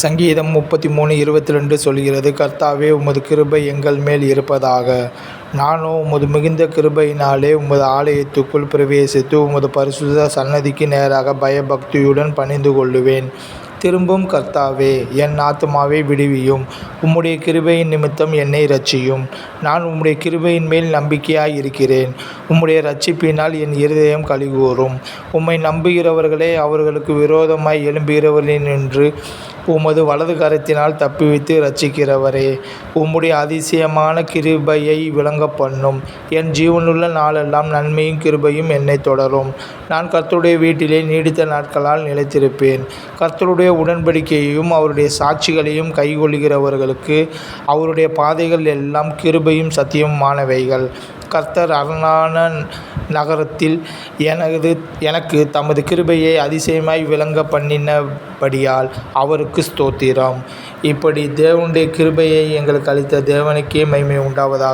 சங்கீதம் 33:22 சொல்கிறது, கர்த்தாவே, உமது கிருபை எங்கள் மேல் இருப்பதாக. நானோ உமது மிகுந்த கிருபையினாலே உமது ஆலயத்துக்குள் பிரவேசித்து உமது பரிசுத்த சந்நிதிக்கு நேராக பயபக்தியுடன் பணிந்து கொள்ளுவேன். திரும்பும் கர்த்தாவே, என் ஆத்துமாவை விடுவியும். உம்முடைய கிருபையின் நிமித்தம் என்னை இரட்சியும். நான் உம்முடைய கிருபையின் மேல் நம்பிக்கையாய் இருக்கிறேன். உம்முடைய இரட்சிப்பினால் என் இருதயம் களிகூரும். உம்மை நம்புகிறவர்களே, அவர்களுக்கு விரோதமாய் எழும்புகிறவர்களினின்று உமது வலது கரத்தினால் தப்புவித்து இரட்சிக்கிறவரே, உம்முடைய அதிசயமான கிருபையை விளங்கப்பண்ணும். என் ஜீவனுள்ள நாளெல்லாம் நன்மையும் கிருபையும் என்னைத் தொடரும். நான் கர்த்தருடைய வீட்டிலே நீடித்த நாட்களால் நிலைத்திருப்பேன். கர்த்தருடைய உடன்படிக்கையையும் அவருடைய சாட்சிகளையும் கைக்கொள்கிறவர்களுக்கு அவருடைய பாதைகள் எல்லாம் கிருபையும் சத்தியமுமானவைகள். கர்த்தர் அரணான நகரத்தில் எனக்கு தமது கிருபையை அதிசயமாய் விளங்க பண்ணினபடியால் அவருக்கு ஸ்தோத்திரம். இப்படி தேவனுடைய கிருபையை எங்களுக்கு அளித்த தேவனுக்கே மகிமை உண்டாவதாக.